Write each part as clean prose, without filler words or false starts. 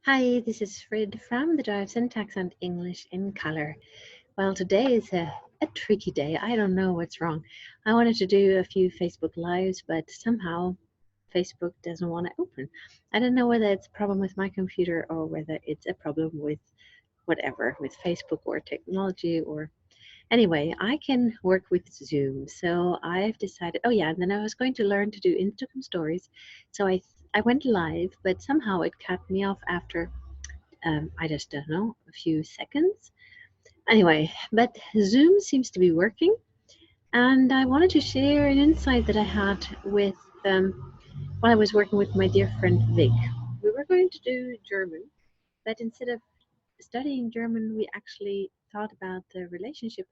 Hi, this is Frid from the Drive Syntax and English in Color. Well, today is a tricky day. I don't know what's wrong. I wanted to do a few Facebook Lives, but somehow Facebook doesn't want to open. I don't know whether it's a problem with my computer or whether it's a problem with whatever, with Facebook or technology or anyway, I can work with Zoom. So I've decided, oh yeah, and then I was going to learn to do Instagram stories. So I went live, but somehow it cut me off after I just don't know, a few seconds. Anyway, but Zoom seems to be working, and I wanted to share an insight that I had with while I was working with my dear friend Vic. We were going to do German, but instead of studying German, we actually thought about the relationship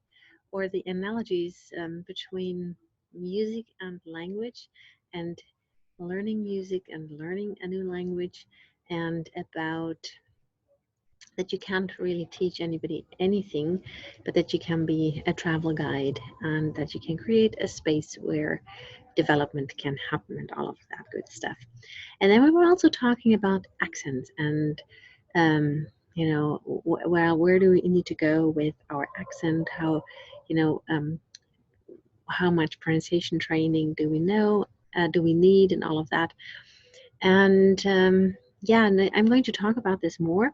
or the analogies between music and language, and learning music and learning a new language, and about that you can't really teach anybody anything, but that you can be a travel guide and that you can create a space where development can happen and all of that good stuff. And then we were also talking about accents and, where do we need to go with our accent? You know, um, how much pronunciation training do we know? Do we need and all of that? And yeah, and I'm going to talk about this more.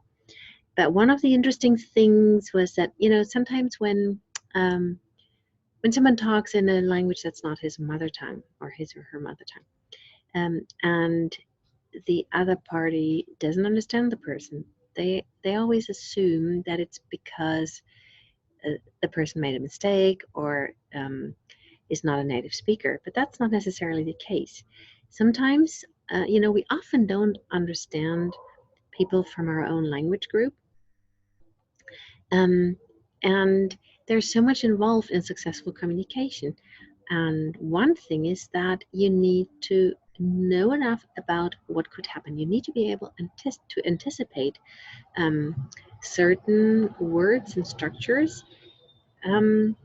But one of the interesting things was that, sometimes when someone talks in a language that's not his mother tongue or his or her mother tongue, and the other party doesn't understand the person, they always assume that it's because the person made a mistake or is not a native speaker. But that's not necessarily the case. Sometimes, we often don't understand people from our own language group. Um, and there's so much involved in successful communication. And one thing is that you need to know enough about what could happen. You need to be able to anticipate um, certain words and structures, um,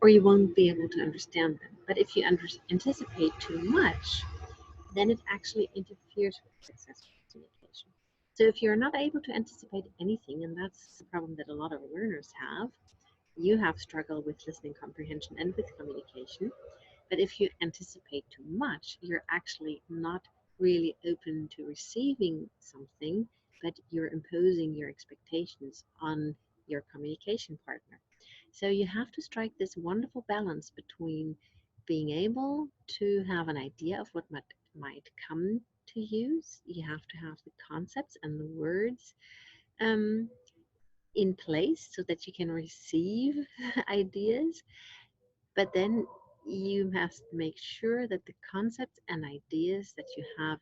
or you won't be able to understand them. But if you anticipate too much, then it actually interferes with successful communication. So if you're not able to anticipate anything, and that's the problem that a lot of learners have, you have struggled with listening comprehension and with communication. But if you anticipate too much, you're actually not really open to receiving something, but you're imposing your expectations on your communication partner. So you have to strike this wonderful balance between being able to have an idea of what might come to use. You have to have the concepts and the words um, in place so that you can receive ideas, but then you must make sure that the concepts and ideas that you have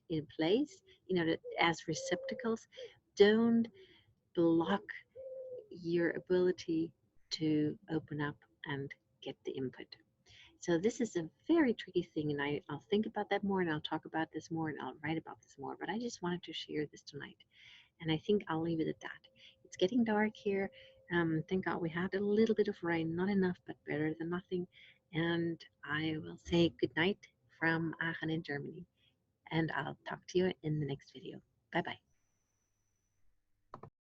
in place, that as receptacles, don't block your ability to open up and get the input. So this is a very tricky thing, and I'll think about that more, and I'll talk about this more, and I'll write about this more. But I just wanted to share this tonight, and I think I'll leave it at that. It's getting dark here. Thank God we had a little bit of rain, not enough, but better than nothing. And I will say good night from Aachen in Germany, and I'll talk to you in the next video. Bye bye.